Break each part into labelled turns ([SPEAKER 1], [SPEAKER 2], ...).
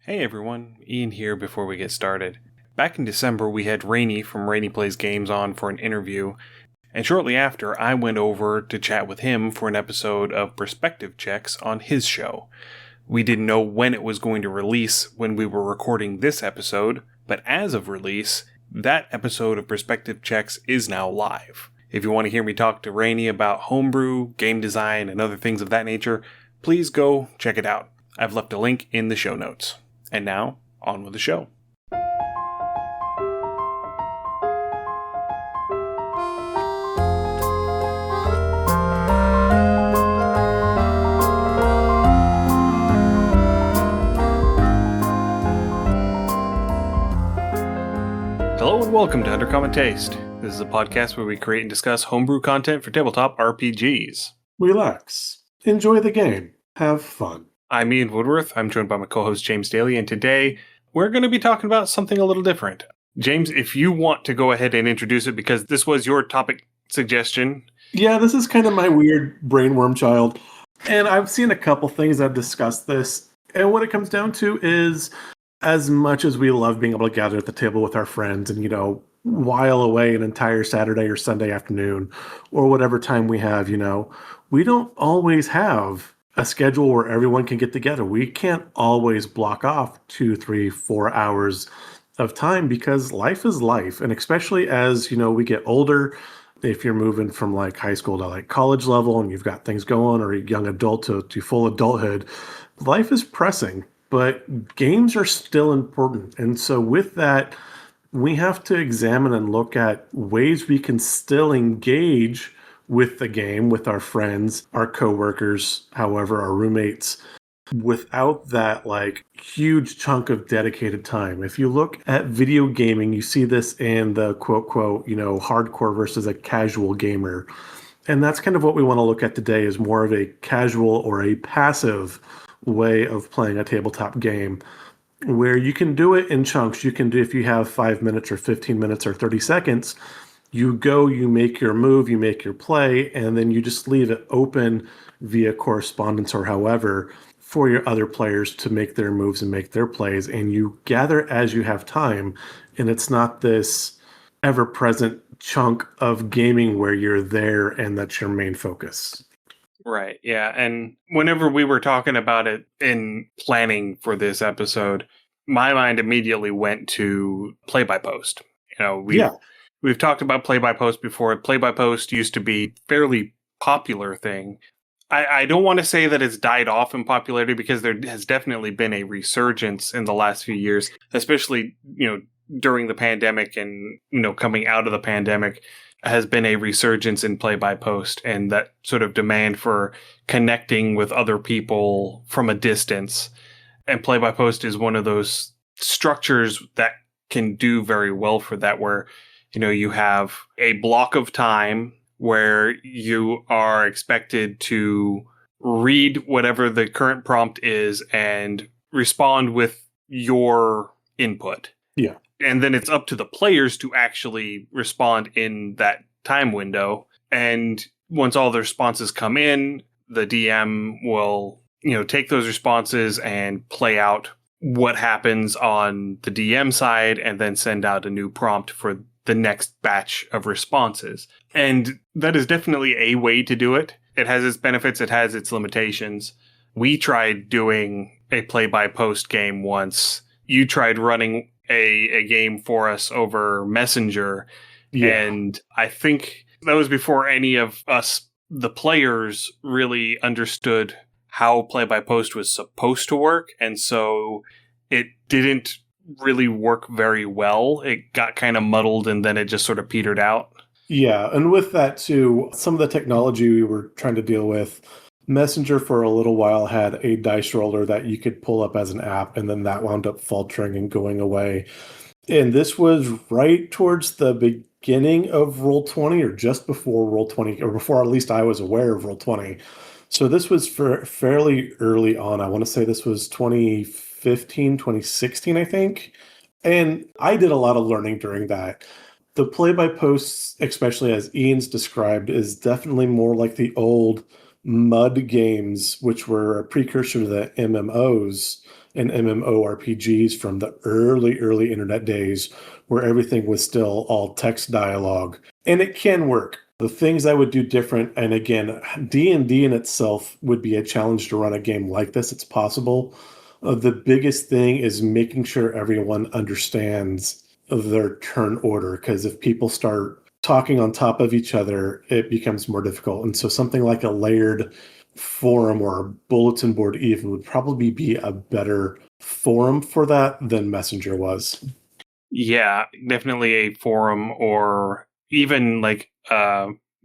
[SPEAKER 1] Hey everyone, Ian here before we get started. Back in December, we had Rainey from Rainey Plays Games on for an interview, and shortly after, I went over to chat with him for an episode of Perspective Checks on his show. We didn't know when it was going to release when we were recording this episode, but as of release, that episode of Perspective Checks is now live. If you want to hear me talk to Rainey about homebrew, game design, and other things of that nature, please go check it out. I've left a link in the show notes. And now, on with the show. Hello and welcome to Under Common Taste. This is a podcast where we create and discuss homebrew content for tabletop RPGs.
[SPEAKER 2] Relax. Enjoy the game. Have fun.
[SPEAKER 1] I'm Ian Woodworth. I'm joined by my co-host James Daly, and today we're going to be talking about something a little different. James, if you want to go ahead and introduce it, because this was your topic suggestion.
[SPEAKER 2] Yeah, this is kind of my weird brainworm child. And I've seen a couple things that have discussed this. And what it comes down to is, as much as we love being able to gather at the table with our friends and, while away an entire Saturday or Sunday afternoon, or whatever time we have, we don't always have a schedule where everyone can get together. We can't always block off 2, 3, 4 hours of time because life is life. And especially as, we get older, if you're moving from like high school to like college level and you've got things going, or a young adult to full adulthood, life is pressing, but games are still important. And so with that, we have to examine and look at ways we can still engage with the game, with our friends, our coworkers, however, our roommates, without that like huge chunk of dedicated time. If you look at video gaming, you see this in the quote, hardcore versus a casual gamer. And that's kind of what we want to look at today, is more of a casual or a passive way of playing a tabletop game, where you can do it in chunks. You can do, if you have 5 minutes or 15 minutes or 30 seconds, you go, you make your move, you make your play, and then you just leave it open via correspondence or however for your other players to make their moves and make their plays. And you gather as you have time. And it's not this ever-present chunk of gaming where you're there and that's your main focus.
[SPEAKER 1] Right, yeah. And whenever we were talking about it in planning for this episode, my mind immediately went to play-by-post. We've talked about play-by-post before. Play-by-post used to be a fairly popular thing. I don't want to say that it's died off in popularity, because there has definitely been a resurgence in the last few years, especially, during the pandemic and, coming out of the pandemic, has been a resurgence in play-by-post and that sort of demand for connecting with other people from a distance. And play-by-post is one of those structures that can do very well for that, where you have a block of time where you are expected to read whatever the current prompt is and respond with your input.
[SPEAKER 2] Yeah.
[SPEAKER 1] And then it's up to the players to actually respond in that time window. And once all the responses come in, the DM will, take those responses and play out what happens on the DM side, and then send out a new prompt for the next batch of responses. And that is definitely a way to do it. It has its benefits, it has its limitations. We tried doing a play-by-post game once. You tried running a game for us over Messenger. Yeah. And I think that was before any of us, the players, really understood how play-by-post was supposed to work. And so it didn't really work very well. It got kind of muddled, and then it just sort of petered out.
[SPEAKER 2] Yeah, and with that too, some of the technology we were trying to deal with, Messenger for a little while had a dice roller that you could pull up as an app, and then that wound up faltering and going away. And this was right towards the beginning of Roll20, or just before Roll20, or before at least I was aware of Roll20. So this was fairly early on. I want to say this was 2015, 2016, I think. And I did a lot of learning during that. The play-by-posts, especially as Ian's described, is definitely more like the old MUD games, which were a precursor to the MMOs in MMORPGs from the early internet days where everything was still all text dialogue. And it can work. The things I would do different, and again, D&D in itself would be a challenge to run a game like this. It's possible. The biggest thing is making sure everyone understands their turn order, because if people start talking on top of each other, it becomes more difficult. And so something like a layered forum or a bulletin board even would probably be a better forum for that than Messenger was.
[SPEAKER 1] Yeah, definitely a forum or even like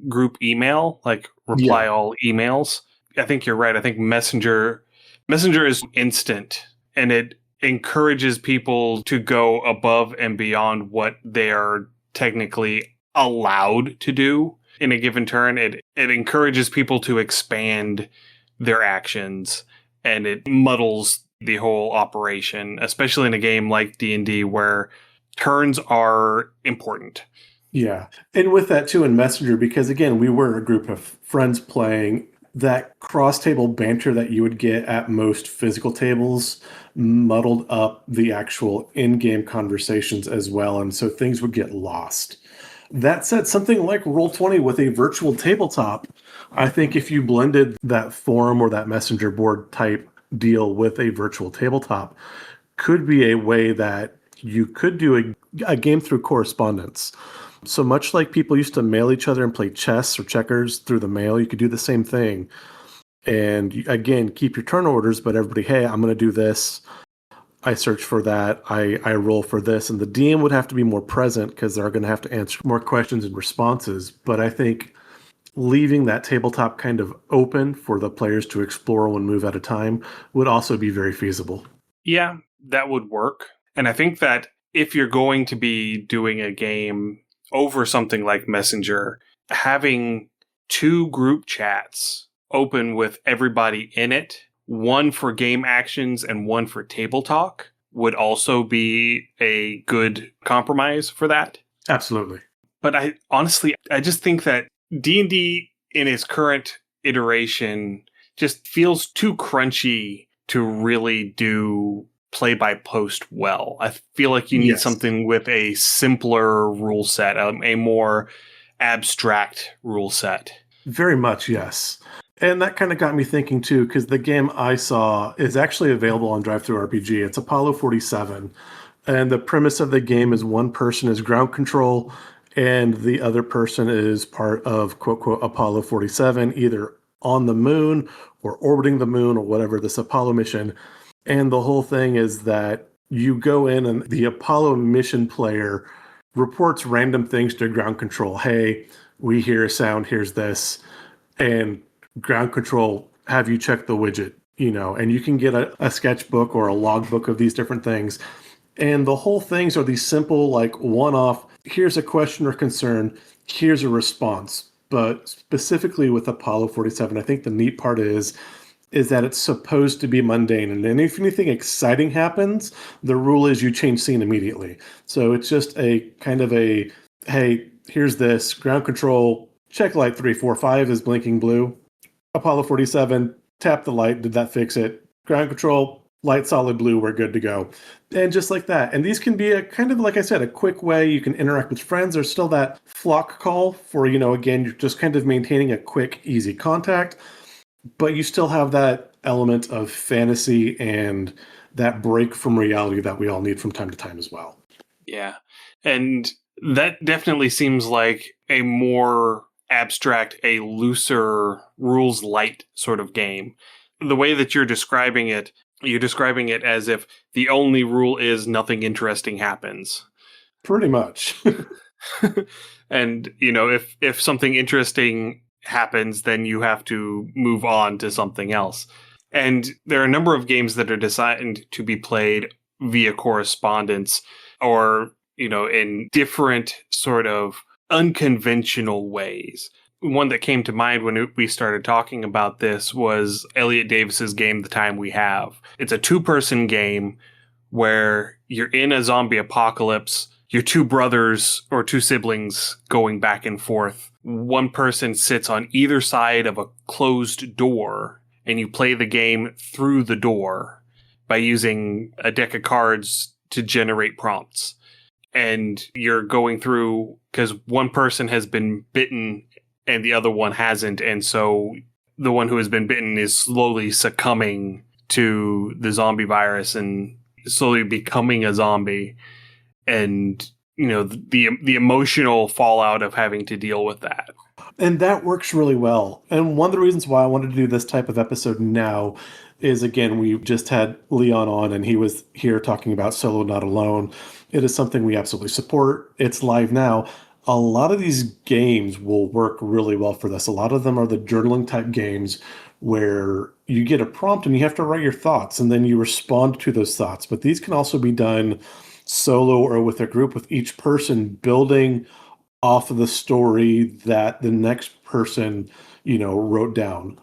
[SPEAKER 1] group email, like reply all emails. I think you're right. I think Messenger is instant, and it encourages people to go above and beyond what they are technically allowed to do in a given turn. It encourages people to expand their actions, and it muddles the whole operation, especially in a game like D&D where turns are important.
[SPEAKER 2] Yeah. And with that too in Messenger, because again, we were a group of friends playing, that cross-table banter that you would get at most physical tables muddled up the actual in-game conversations as well. And so things would get lost. That said, something like Roll20 with a virtual tabletop, I think if you blended that forum or that messenger board type deal with a virtual tabletop, could be a way that you could do a game through correspondence. So much like people used to mail each other and play chess or checkers through the mail, you could do the same thing. And again, keep your turn orders, but everybody, hey, I'm going to do this. I search for that. I roll for this. And the DM would have to be more present because they're going to have to answer more questions and responses. But I think leaving that tabletop kind of open for the players to explore one move at a time would also be very feasible.
[SPEAKER 1] Yeah, that would work. And I think that if you're going to be doing a game over something like Messenger, having 2 group chats open with everybody in it, one for game actions and one for table talk, would also be a good compromise for that.
[SPEAKER 2] Absolutely.
[SPEAKER 1] But I just think that D&D in its current iteration just feels too crunchy to really do play by post well. I feel like you need something with a simpler rule set, a more abstract rule set.
[SPEAKER 2] Very much, yes. And that kind of got me thinking too, because the game I saw is actually available on DriveThruRPG. It's Apollo 47. And the premise of the game is one person is ground control and the other person is part of quote, quote, Apollo 47, either on the moon or orbiting the moon or whatever, this Apollo mission. And the whole thing is that you go in and the Apollo mission player reports random things to ground control. Hey, we hear a sound, here's this. And ground control, have you check the widget, and you can get a sketchbook or a logbook of these different things. And the whole things are these simple, like one-off, here's a question or concern, here's a response. But specifically with Apollo 47, I think the neat part is that it's supposed to be mundane. And then if anything exciting happens, the rule is you change scene immediately. So it's just a kind of a, hey, here's this, ground control, check light 345 is blinking blue. Apollo 47, tap the light, did that fix it? Ground control, light solid blue, we're good to go. And just like that. And these can be a kind of, like I said, a quick way you can interact with friends. There's still that flock call for, again, you're just kind of maintaining a quick, easy contact. But you still have that element of fantasy and that break from reality that we all need from time to time as well.
[SPEAKER 1] Yeah. And that definitely seems like a more abstract, a looser, rules light sort of game. The way that you're describing it as if the only rule is nothing interesting happens.
[SPEAKER 2] Pretty much.
[SPEAKER 1] And, if something interesting happens, then you have to move on to something else. And there are a number of games that are designed to be played via correspondence or, in different sort of unconventional ways. One that came to mind when we started talking about this was Elliot Davis's game, The Time We Have. It's a 2-person game where you're in a zombie apocalypse. Your 2 brothers or 2 siblings going back and forth. One person sits on either side of a closed door and you play the game through the door. by using a deck of cards to generate prompts. And you're going through, because one person has been bitten and the other one hasn't. And so the one who has been bitten is slowly succumbing to the zombie virus and slowly becoming a zombie. And, you know, the emotional fallout of having to deal with that.
[SPEAKER 2] And that works really well. And one of the reasons why I wanted to do this type of episode now is, again, we just had Leon on and he was here talking about Solo Not Alone. It is something we absolutely support. It's live now. A lot of these games will work really well for this. A lot of them are the journaling type games where you get a prompt and you have to write your thoughts and then you respond to those thoughts. But these can also be done solo or with a group, with each person building off of the story that the next person, wrote down.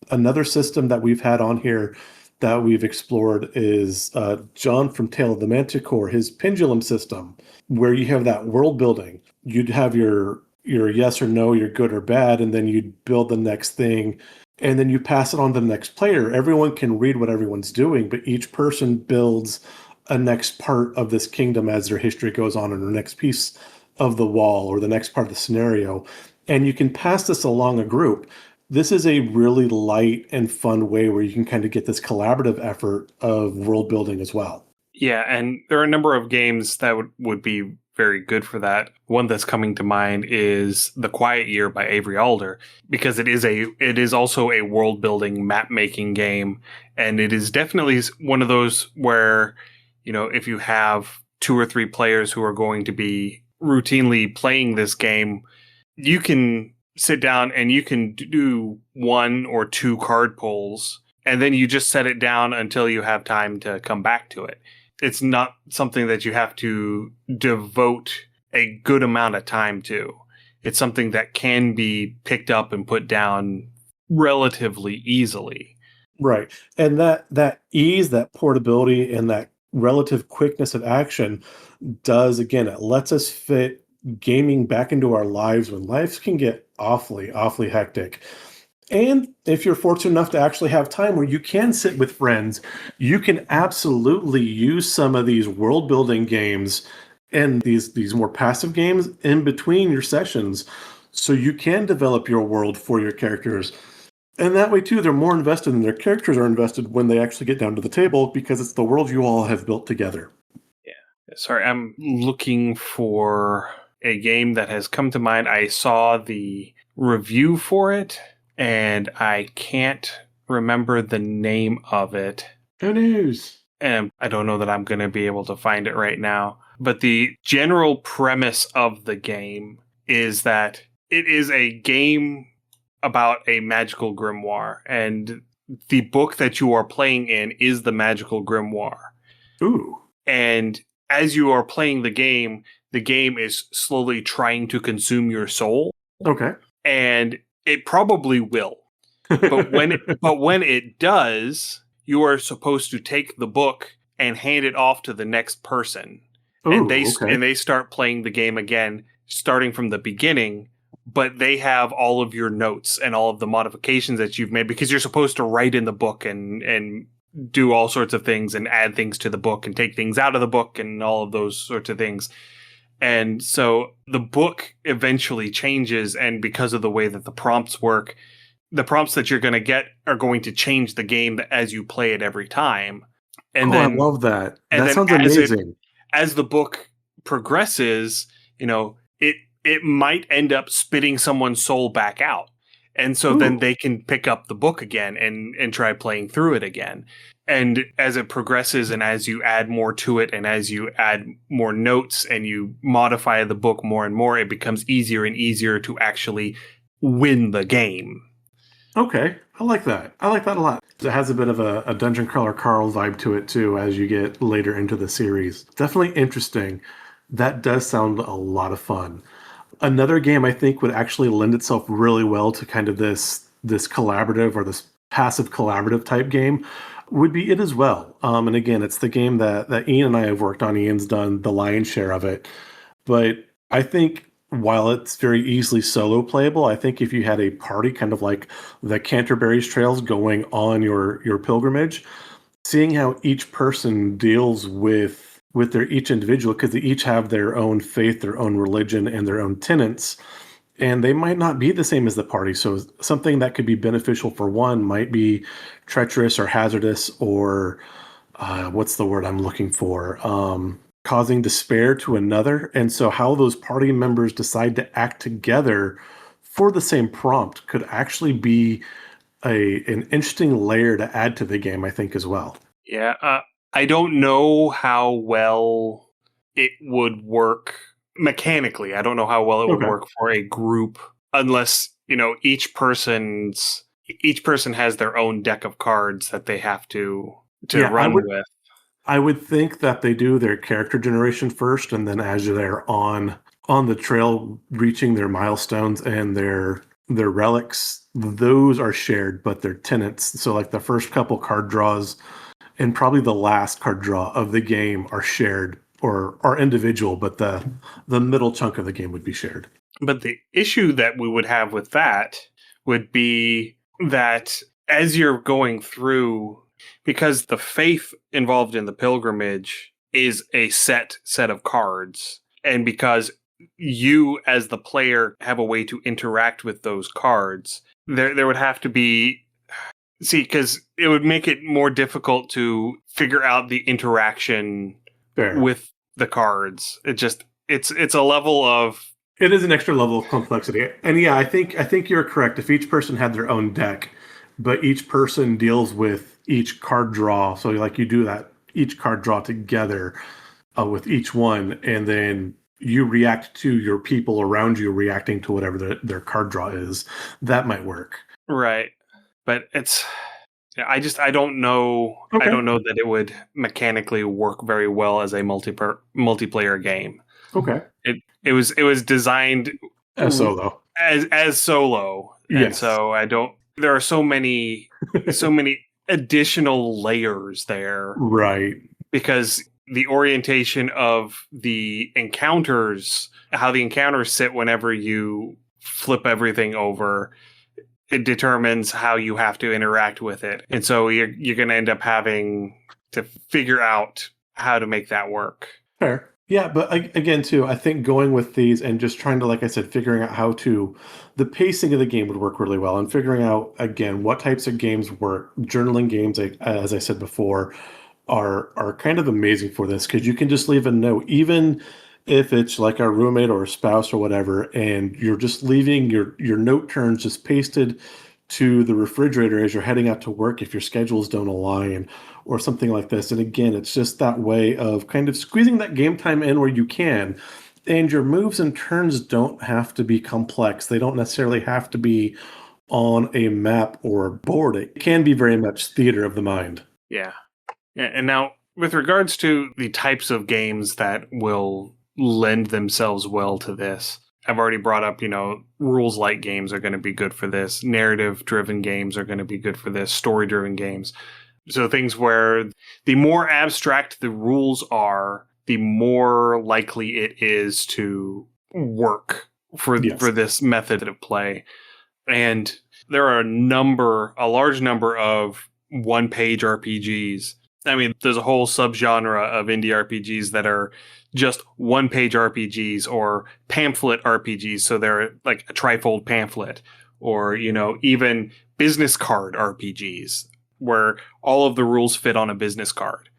[SPEAKER 2] Another system that we've had on here that we've explored is John from Tale of the Manticore, his pendulum system, where you have that world building. You'd have your yes or no, your good or bad, and then you'd build the next thing, and then you pass it on to the next player. Everyone can read what everyone's doing, but each person builds a next part of this kingdom as their history goes on, or the next piece of the wall, or the next part of the scenario. And you can pass this along a group. This is a really light and fun way where you can kind of get this collaborative effort of world building as well.
[SPEAKER 1] Yeah, and there are a number of games that would be very good for that. One that's coming to mind is The Quiet Year by Avery Alder, because it is also a world building map making game, and it is definitely one of those where, if you have 2 or 3 players who are going to be routinely playing this game, you can sit down and you can do 1 or 2 card pulls, and then you just set it down until you have time to come back to it. It's not something that you have to devote a good amount of time to. It's something that can be picked up and put down relatively easily.
[SPEAKER 2] Right. And that ease, that portability, and that relative quickness of action does, again, it lets us fit gaming back into our lives when lives can get awfully, awfully hectic. And if you're fortunate enough to actually have time where you can sit with friends, you can absolutely use some of these world building games and these more passive games in between your sessions, so you can develop your world for your characters. And that way, too, they're more invested and their characters are invested when they actually get down to the table, because it's the world you all have built together.
[SPEAKER 1] Yeah. Sorry, I'm looking for a game that has come to mind. I saw the review for it, and I can't remember the name of it.
[SPEAKER 2] Who knows?
[SPEAKER 1] And I don't know that I'm going to be able to find it right now. But the general premise of the game is that it is a game about a magical grimoire, and the book that you are playing in is the magical grimoire.
[SPEAKER 2] Ooh.
[SPEAKER 1] And as you are playing the game is slowly trying to consume your soul.
[SPEAKER 2] Okay.
[SPEAKER 1] And it probably will. But when it does, you are supposed to take the book and hand it off to the next person.
[SPEAKER 2] Ooh,
[SPEAKER 1] and they start playing the game again, starting from the beginning. But they have all of your notes and all of the modifications that you've made, because you're supposed to write in the book and do all sorts of things and add things to the book and take things out of the book and all of those sorts of things. And so the book eventually changes, and because of the way that the prompts work, the prompts that you're going to get are going to change the game as you play it every time. And
[SPEAKER 2] I love that. That sounds amazing.
[SPEAKER 1] As the book progresses, it might end up spitting someone's soul back out. And so then they can pick up the book again and try playing through it again. And as it progresses, and as you add more to it, and as you add more notes and you modify the book more and more, it becomes easier and easier to actually win the game.
[SPEAKER 2] Okay. I like that. I like that a lot. It has a bit of a Dungeon Crawler Carl vibe to it, too, as you get later into the series. Definitely interesting. That does sound a lot of fun. Another game I think would actually lend itself really well to kind of this collaborative or this passive collaborative type game would be It As Well. And again, it's the game that Ian and I have worked on. Ian's done the lion's share of it. But I think while it's very easily solo playable, I think if you had a party, kind of like the Canterbury's Trails going on your pilgrimage, seeing how each person deals with their each individual, because they each have their own faith, their own religion, and their own tenets, and they might not be the same as the party. So something that could be beneficial for one might be treacherous or hazardous, or what's the word I'm looking for? Causing despair to another. And so how those party members decide to act together for the same prompt could actually be an interesting layer to add to the game, I think, as well.
[SPEAKER 1] Yeah, I don't know how well it would work mechanically. I don't know how well it would work for a group unless, each person has their own deck of cards that they have to run with.
[SPEAKER 2] I would think that they do their character generation first, and then as they're on the trail, reaching their milestones and their relics, those are shared, but they're tenants. So like the first couple card draws and probably the last card draw of the game are shared or are individual, but the middle chunk of the game would be shared.
[SPEAKER 1] But the issue that we would have with that would be that as you're going through, because the faith involved in the pilgrimage is a set of cards, and because you as the player have a way to interact with those cards, there would have to be... See, because it would make it more difficult to figure out the interaction with the cards. It's a level of...
[SPEAKER 2] It is an extra level of complexity. And yeah, I think you're correct. If each person had their own deck, but each person deals with each card draw. So like you do that, each card draw together with each one, and then you react to your people around you reacting to whatever their card draw is. That might work.
[SPEAKER 1] Right. But I don't know. I don't know that it would mechanically work very well as a multiplayer game.
[SPEAKER 2] Okay.
[SPEAKER 1] It was designed
[SPEAKER 2] as solo.
[SPEAKER 1] As solo. Yes. And so I don't... There are so many additional layers there.
[SPEAKER 2] Right.
[SPEAKER 1] Because the orientation of the encounters, how the encounters sit whenever you flip everything over, it determines how you have to interact with it. And so you're going to end up having to figure out how to make that work.
[SPEAKER 2] Fair. Yeah, but again, too, I think going with these and just trying to, like I said, figuring out how to... The pacing of the game would work really well, and figuring out, again, what types of games work. Journaling games, as I said before, are kind of amazing for this, because you can just leave a note, even if it's like a roommate or a spouse or whatever, and you're just leaving your note turns just pasted to the refrigerator as you're heading out to work if your schedules don't align or something like this. And again, it's just that way of kind of squeezing that game time in where you can. And your moves and turns don't have to be complex. They don't necessarily have to be on a map or a board. It can be very much theater of the mind.
[SPEAKER 1] Yeah. And now, with regards to the types of games that will lend themselves well to this, I've already brought up, rules-light games are going to be good for this. Narrative-driven games are going to be good for this. Story-driven games. So things where the more abstract the rules are, the more likely it is to work for this method of play. And there are a large number of one-page RPGs. I mean, there's a whole subgenre of indie RPGs that are just one-page RPGs or pamphlet RPGs. So they're like a trifold pamphlet, or, even business card RPGs where all of the rules fit on a business card.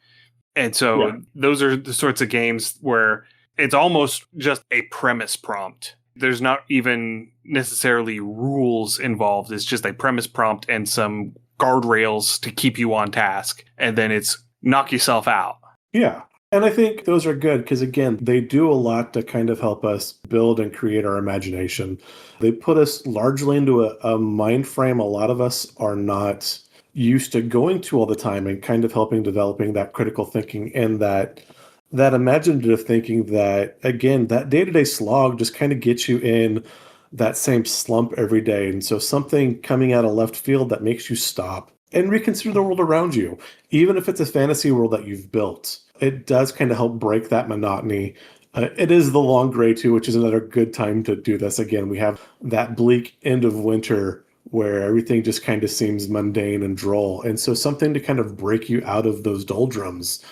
[SPEAKER 1] And so those are the sorts of games where it's almost just a premise prompt. There's not even necessarily rules involved. It's just a premise prompt and some guardrails to keep you on task. And then it's knock yourself out.
[SPEAKER 2] Yeah. And I think those are good because, again, they do a lot to kind of help us build and create our imagination. They put us largely into a mind frame a lot of us are not used to going to all the time, and kind of helping developing that critical thinking and that imaginative thinking that, again, that day-to-day slog just kind of gets you in that same slump every day. And so something coming out of left field that makes you stop and reconsider the world around you, even if it's a fantasy world that you've built. It does kind of help break that monotony It is the long gray too, which is another good time to do this. Again, we have that bleak end of winter where everything just kind of seems mundane and droll. And so something to kind of break you out of those doldrums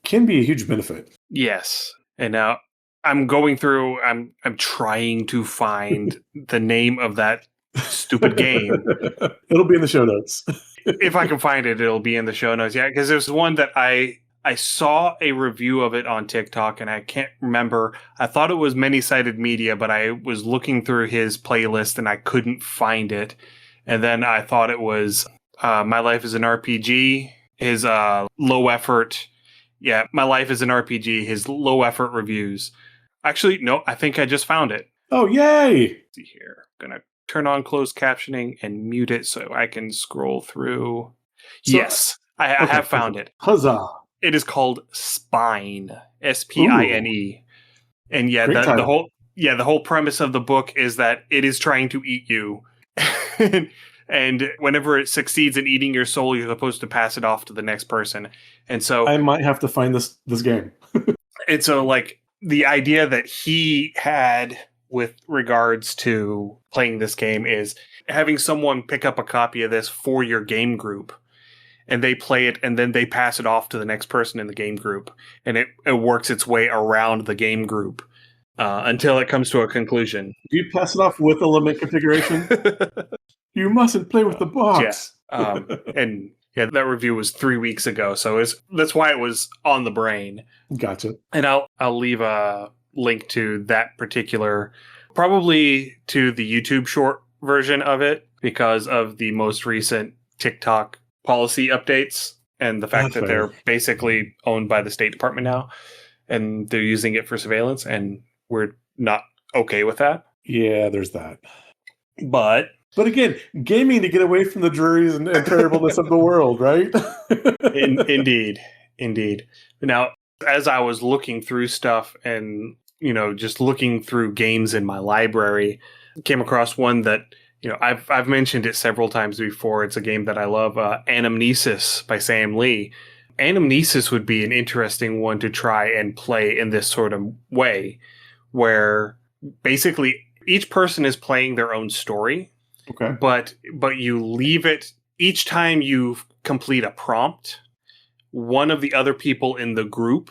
[SPEAKER 2] can be a huge benefit.
[SPEAKER 1] Yes. And now I'm going through, I'm trying to find the name of that stupid game.
[SPEAKER 2] It'll be in the show notes.
[SPEAKER 1] If I can find it, it'll be in the show notes. Yeah, because there's one that I saw a review of it on TikTok, and I can't remember. I thought it was Many Sided Media, but I was looking through his playlist and I couldn't find it. And then I thought it was My Life is an RPG, his low effort. Yeah, My Life is an RPG, his low effort reviews. Actually, no, I think I just found it.
[SPEAKER 2] Oh, yay!
[SPEAKER 1] Let's see here. I'm going to turn on closed captioning and mute it so I can scroll through. So, yes, I have found it.
[SPEAKER 2] Huzzah!
[SPEAKER 1] It is called Spine, Spine. And yeah, the whole premise of the book is that it is trying to eat you. And whenever it succeeds in eating your soul, you're supposed to pass it off to the next person. And so
[SPEAKER 2] I might have to find this game.
[SPEAKER 1] And so like the idea that he had with regards to playing this game is having someone pick up a copy of this for your game group. And they play it, and then they pass it off to the next person in the game group. And it works its way around the game group until it comes to a conclusion.
[SPEAKER 2] Do you pass it off with a limit configuration? You mustn't play with the box.
[SPEAKER 1] Yeah. And yeah, that review was 3 weeks ago, so that's why it was on the brain.
[SPEAKER 2] Gotcha.
[SPEAKER 1] And I'll leave a link to that particular, probably to the YouTube short version of it, because of the most recent TikTok policy updates and the fact that they're basically owned by the State Department now, and they're using it for surveillance, and we're not okay with that.
[SPEAKER 2] Yeah, there's that.
[SPEAKER 1] But
[SPEAKER 2] again, gaming to get away from the drearies and terribleness of the world, right?
[SPEAKER 1] Indeed. Now, as I was looking through stuff and, just looking through games in my library, came across one that, I've mentioned it several times before. It's a game that I love, Anamnesis by Sam Lee. Anamnesis would be an interesting one to try and play in this sort of way, where basically each person is playing their own story.
[SPEAKER 2] Okay.
[SPEAKER 1] But you leave it each time you complete a prompt, one of the other people in the group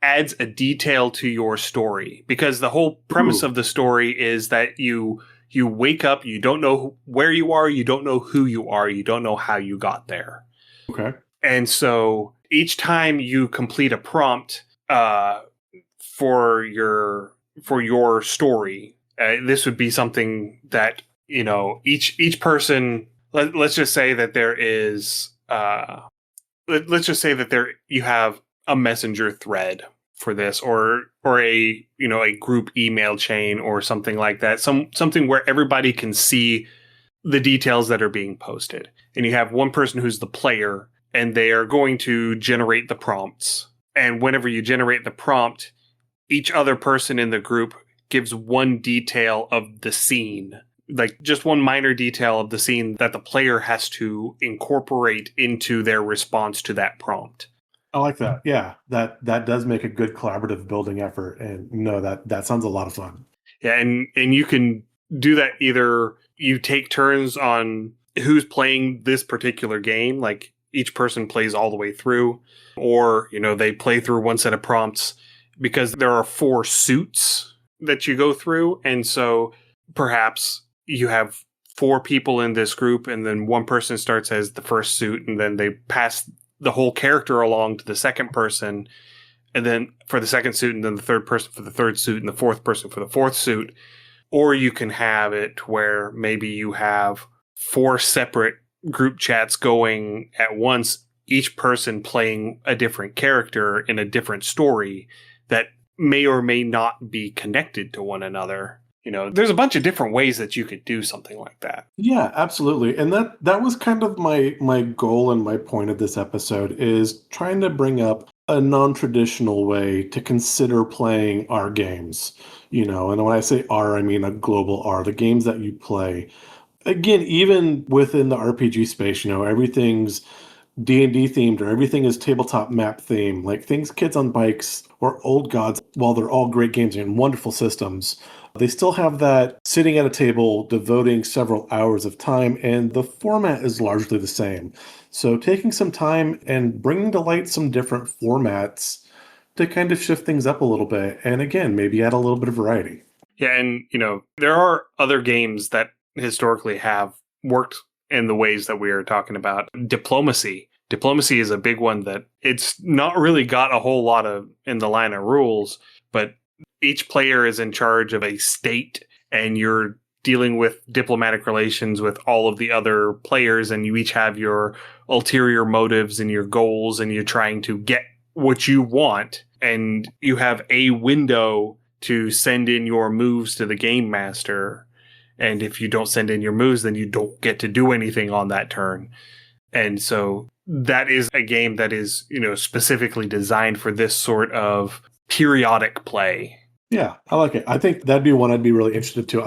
[SPEAKER 1] adds a detail to your story, because the whole premise of the story is that you wake up, you don't know where you are, you don't know who you are, you don't know how you got there.
[SPEAKER 2] Okay.
[SPEAKER 1] And so each time you complete a prompt for your story, this would be something that, each person, let's just say that there is, let's just say that you have a messenger thread for this, or a group email chain or something like that, something where everybody can see the details that are being posted, and you have one person who's the player, and they are going to generate the prompts. And whenever you generate the prompt, each other person in the group gives one detail of the scene, like just one minor detail of the scene that the player has to incorporate into their response to that prompt.
[SPEAKER 2] I like that. Yeah, that does make a good collaborative building effort. And no, that sounds a lot of fun.
[SPEAKER 1] Yeah, and you can do that either you take turns on who's playing this particular game, like each person plays all the way through, or, they play through one set of prompts, because there are 4 suits that you go through. And so perhaps you have 4 people in this group, and then one person starts as the first suit, and then they pass the whole character along to the second person, and then for the second suit, and then the third person for the third suit, and the fourth person for the fourth suit. Or you can have it where maybe you have 4 separate group chats going at once, each person playing a different character in a different story that may or may not be connected to one another. There's a bunch of different ways that you could do something like that.
[SPEAKER 2] Yeah, absolutely. And that was kind of my goal and my point of this episode, is trying to bring up a non-traditional way to consider playing our games. And when I say R, I mean a global R, the games that you play. Again, even within the RPG space, everything's D&D themed or everything is tabletop map themed, like things Kids on Bikes or Old Gods, while they're all great games and wonderful systems, they still have that sitting at a table, devoting several hours of time, and the format is largely the same. So taking some time and bringing to light some different formats to kind of shift things up a little bit, and again, maybe add a little bit of variety.
[SPEAKER 1] Yeah, and there are other games that historically have worked in the ways that we are talking about. Diplomacy. Diplomacy is a big one that it's not really got a whole lot of in the line of rules, but each player is in charge of a state and you're dealing with diplomatic relations with all of the other players, and you each have your ulterior motives and your goals, and you're trying to get what you want, and you have a window to send in your moves to the game master. And if you don't send in your moves, then you don't get to do anything on that turn. And so that is a game that is, specifically designed for this sort of periodic play.
[SPEAKER 2] Yeah, I like it. I think that'd be one I'd be really interested to.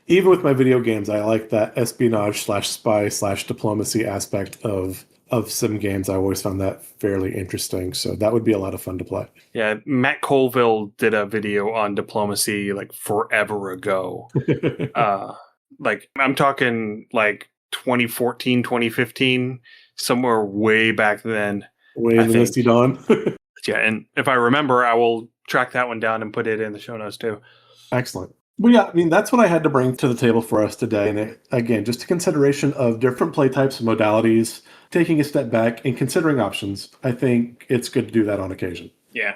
[SPEAKER 2] Even with my video games, I like that espionage/spy/diplomacy aspect of sim games. I always found that fairly interesting. So that would be a lot of fun to play.
[SPEAKER 1] Yeah, Matt Colville did a video on diplomacy like forever ago. I'm talking like 2014, 2015, somewhere way back then.
[SPEAKER 2] Way in the misty dawn.
[SPEAKER 1] Yeah, and if I remember, I will track that one down and put it in the show notes too.
[SPEAKER 2] Excellent. Well, yeah, that's what I had to bring to the table for us today. And again, just a consideration of different play types and modalities, taking a step back and considering options. I think it's good to do that on occasion.
[SPEAKER 1] Yeah.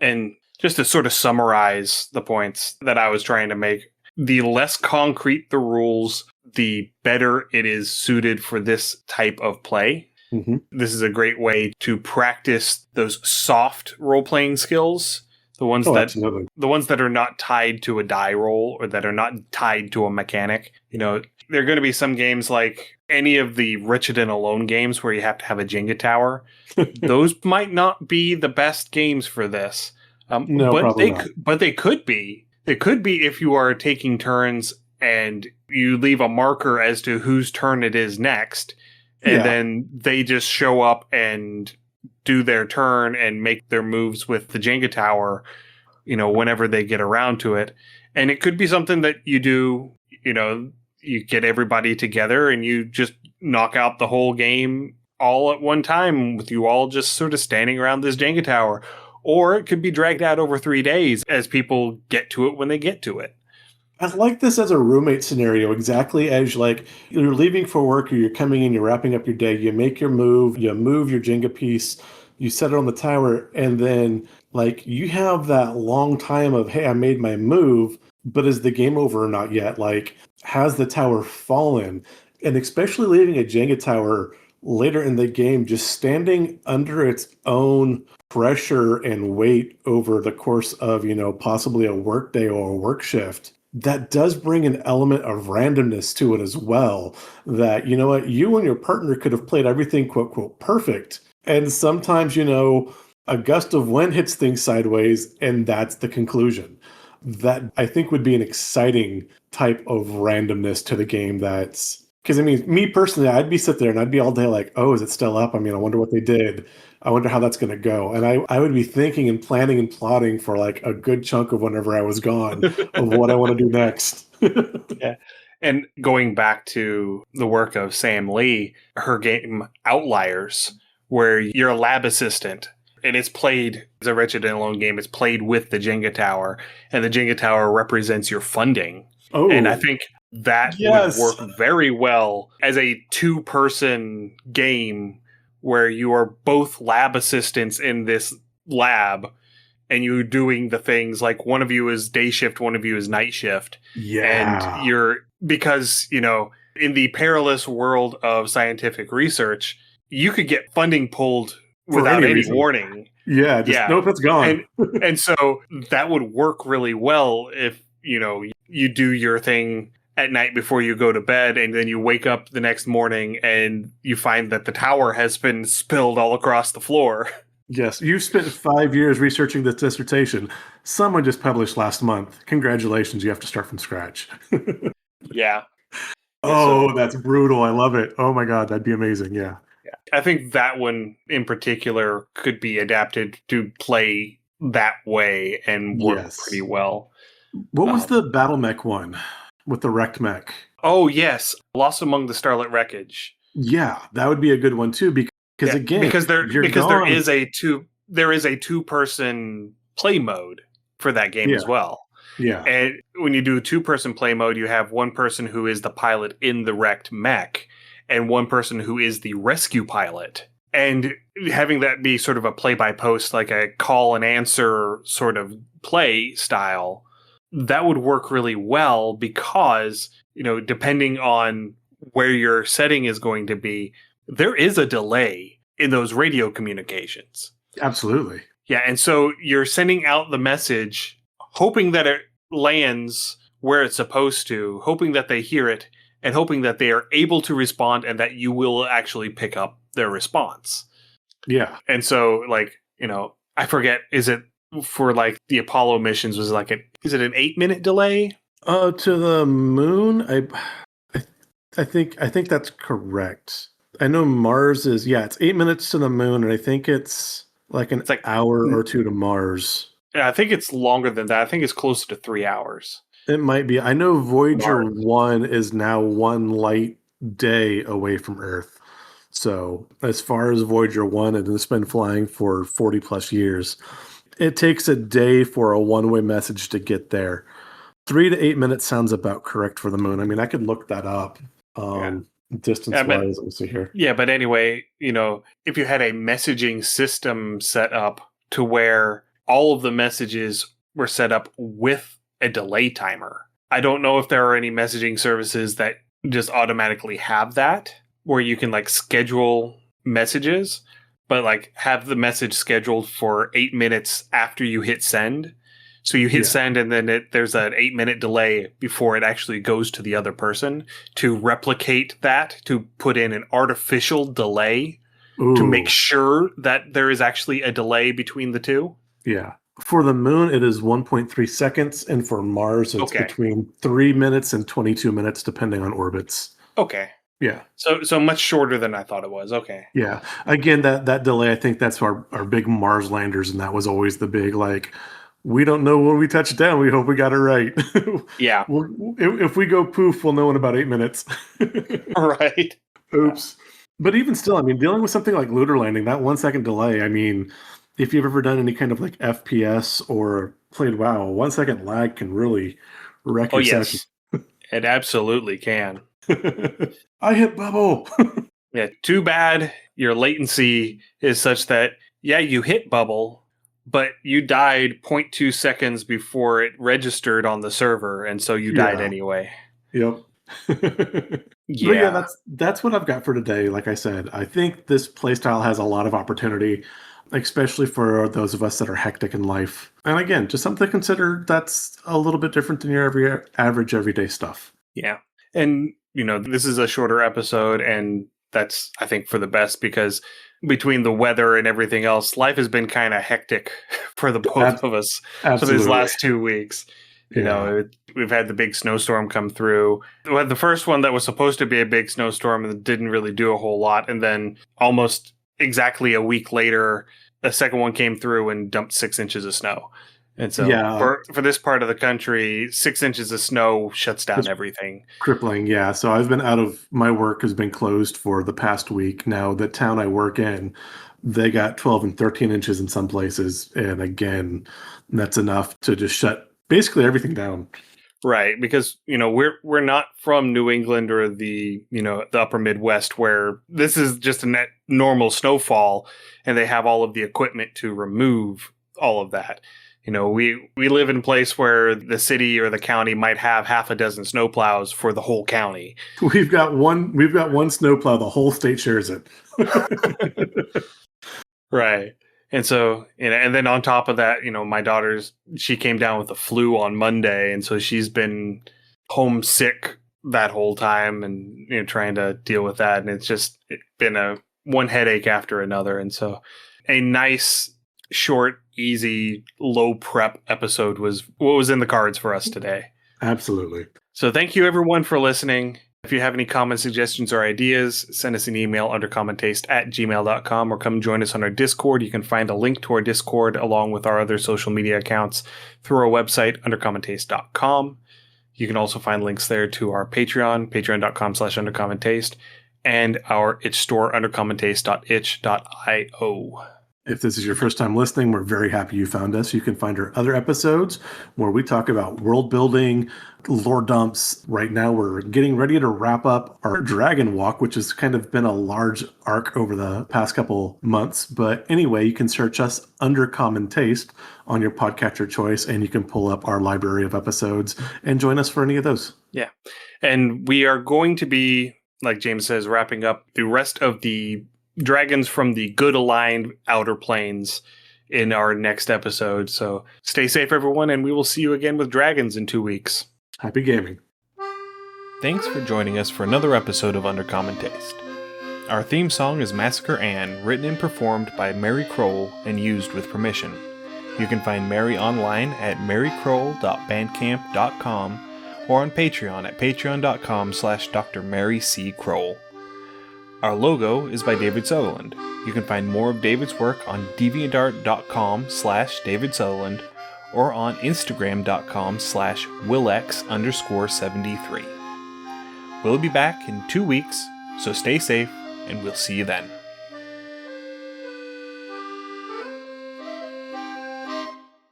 [SPEAKER 1] And just to sort of summarize the points that I was trying to make, the less concrete the rules, the better it is suited for this type of play.
[SPEAKER 2] Mm-hmm.
[SPEAKER 1] This is a great way to practice those soft role-playing skills. The ones that are not tied to a die roll or that are not tied to a mechanic. There are going to be some games like any of the Richardson Alone games where you have to have a Jenga tower. Those might not be the best games for this.
[SPEAKER 2] No,
[SPEAKER 1] but
[SPEAKER 2] probably not.
[SPEAKER 1] But they could be. They could be if you are taking turns and you leave a marker as to whose turn it is next. And then they just show up and do their turn and make their moves with the Jenga tower, whenever they get around to it. And it could be something that you do, you get everybody together and you just knock out the whole game all at one time with you all just sort of standing around this Jenga tower. Or it could be dragged out over 3 days as people get to it when they get to it.
[SPEAKER 2] I like this as a roommate scenario, exactly as you're leaving for work or you're coming in, you're wrapping up your day, you make your move, you move your Jenga piece, you set it on the tower, and then you have that long time of, hey, I made my move, but is the game over or not yet? Has the tower fallen? And especially leaving a Jenga tower later in the game, just standing under its own pressure and weight over the course of, possibly a work day or a work shift. That does bring an element of randomness to it as well, that, you and your partner could have played everything, quote, quote, perfect. And sometimes, a gust of wind hits things sideways, and that's the conclusion. That, I think, would be an exciting type of randomness to the game because, me personally, I'd be sit there and I'd be all day like, oh, is it still up? I wonder what they did. I wonder how that's going to go. And I would be thinking and planning and plotting for a good chunk of whenever I was gone of what I want to do next.
[SPEAKER 1] Yeah. And going back to the work of Sam Lee, her game Outliers, where you're a lab assistant and it's played as a Wretched and Alone game. It's played with the Jenga tower, and the Jenga tower represents your funding.
[SPEAKER 2] Oh,
[SPEAKER 1] and I think that would work very well as a 2-person game where you are both lab assistants in this lab and you're doing the things like one of you is day shift, one of you is night shift.
[SPEAKER 2] Yeah.
[SPEAKER 1] And because in the perilous world of scientific research, you could get funding pulled without any warning.
[SPEAKER 2] Yeah. Nope, it's gone.
[SPEAKER 1] And so that would work really well if, you do your thing at night before you go to bed, and then you wake up the next morning and you find that the tower has been spilled all across the floor.
[SPEAKER 2] Yes, you spent 5 years researching this dissertation. Someone just published last month. Congratulations, you have to start from scratch.
[SPEAKER 1] Yeah.
[SPEAKER 2] Oh, that's brutal. I love it. Oh my God, that'd be amazing. Yeah.
[SPEAKER 1] I think that one in particular could be adapted to play that way and work pretty well.
[SPEAKER 2] What was the battle mech one with the wrecked mech?
[SPEAKER 1] Oh, yes. Lost Among the Starlit Wreckage.
[SPEAKER 2] Yeah, that would be a good one too, because again,
[SPEAKER 1] because there is a two-person play mode for that game as well.
[SPEAKER 2] Yeah.
[SPEAKER 1] And when you do a two-person play mode, you have one person who is the pilot in the wrecked mech and one person who is the rescue pilot. And having that be sort of a play-by-post, like a call and answer sort of play style, that would work really well because, depending on where your setting is going to be, there is a delay in those radio communications.
[SPEAKER 2] Absolutely.
[SPEAKER 1] Yeah, and so you're sending out the message, hoping that it lands where it's supposed to, hoping that they hear it, and hoping that they are able to respond and that you will actually pick up their response.
[SPEAKER 2] Yeah.
[SPEAKER 1] And so, I forget, is it for the Apollo missions, is it an 8-minute delay?
[SPEAKER 2] To the moon? I think that's correct. I know Mars is, it's 8 minutes to the moon, and I think it's an hour or two to Mars.
[SPEAKER 1] Yeah, I think it's longer than that. I think it's closer to 3 hours.
[SPEAKER 2] It might be. I know Voyager 1 is now one light day away from Earth. So as far as Voyager 1, and it's been flying for 40 plus years, it takes a day for a one-way message to get there. 3 to 8 minutes sounds about correct for the moon. I mean, I could look that up. Distance-wise, let me see here.
[SPEAKER 1] Yeah, but anyway, if you had a messaging system set up to where all of the messages were set up with a delay timer. I don't know if there are any messaging services that just automatically have that, where you can schedule messages, but have the message scheduled for 8 minutes after you hit send. So you hit send, and then there's an 8-minute delay before it actually goes to the other person to replicate that, to put in an artificial delay to make sure that there is actually a delay between the two.
[SPEAKER 2] Yeah. For the moon, it is 1.3 seconds, and for Mars, it's between 3 minutes and 22 minutes, depending on orbits.
[SPEAKER 1] Okay.
[SPEAKER 2] Yeah.
[SPEAKER 1] So much shorter than I thought it was. Okay.
[SPEAKER 2] Yeah. Again, that delay, I think that's our big Mars landers, and that was always the big, we don't know when we touch down. We hope we got it right.
[SPEAKER 1] Yeah.
[SPEAKER 2] If we go poof, we'll know in about 8 minutes.
[SPEAKER 1] Right.
[SPEAKER 2] Oops. Yeah. But even still, I mean, dealing with something like lunar landing, that 1 second delay, I mean, if you've ever done any kind of FPS or played WoW, 1 second lag can really wreck your session.
[SPEAKER 1] It absolutely can.
[SPEAKER 2] I hit bubble.
[SPEAKER 1] Yeah, too bad your latency is such that, you hit bubble, but you died 0.2 seconds before it registered on the server, and so you died anyway.
[SPEAKER 2] Yep. Yeah, that's what I've got for today. Like I said, I think this playstyle has a lot of opportunity, especially for those of us that are hectic in life. And again, just something to consider that's a little bit different than your average everyday stuff.
[SPEAKER 1] Yeah. And, this is a shorter episode, and that's, I think, for the best, because between the weather and everything else, life has been kind of hectic for the both of us for these last 2 weeks. We've had the big snowstorm come through. We had the first one that was supposed to be a big snowstorm and didn't really do a whole lot. And then almost exactly a week later, a second one came through and dumped 6 inches of snow. And so for this part of the country, 6 inches of snow shuts down everything.
[SPEAKER 2] Crippling, yeah. So I've been my work has been closed for the past week. Now, the town I work in, they got 12 and 13 inches in some places. And again, that's enough to just shut basically everything down.
[SPEAKER 1] Right, because we're not from New England or the upper Midwest, where this is just a normal snowfall, and they have all of the equipment to remove all of that. We live in a place where the city or the county might have half a dozen snowplows for the whole county.
[SPEAKER 2] We've got one snowplow. The whole state shares it.
[SPEAKER 1] Right. And so, and then on top of that, my she came down with the flu on Monday. And so she's been homesick that whole time and, trying to deal with that. And it's been one headache after another. And so a nice, short, easy, low prep episode was what was in the cards for us today.
[SPEAKER 2] Absolutely.
[SPEAKER 1] So thank you everyone for listening. If you have any comments, suggestions, or ideas, send us an email undercommontaste@gmail.com or come join us on our Discord. You can find a link to our Discord along with our other social media accounts through our website, undercommontaste.com. You can also find links there to our Patreon, patreon.com/undercommontaste, and our itch store, undercommontaste.itch.io.
[SPEAKER 2] If this is your first time listening, we're very happy you found us. You can find our other episodes where we talk about world building, lore dumps. Right now, we're getting ready to wrap up our Dragon Walk, which has kind of been a large arc over the past couple months. But anyway, you can search us under Common Taste on your podcatcher choice, and you can pull up our library of episodes and join us for any of those.
[SPEAKER 1] Yeah. And we are going to be, like James says, wrapping up the rest of the dragons from the good aligned outer planes in our next episode. So stay safe, everyone, and we will see you again with dragons in 2 weeks.
[SPEAKER 2] Happy gaming.
[SPEAKER 1] Thanks for joining us for another episode of Under Common Taste. Our theme song is Massacre Anne, written and performed by Mary Kroll and used with permission. You can find Mary online at marykroll.bandcamp.com or on Patreon at patreon.com/Dr. Mary C. Kroll. Our logo is by David Sutherland. You can find more of David's work on deviantart.com/David Sutherland or on instagram.com/Willex_73. We'll be back in 2 weeks, so stay safe and we'll see you then.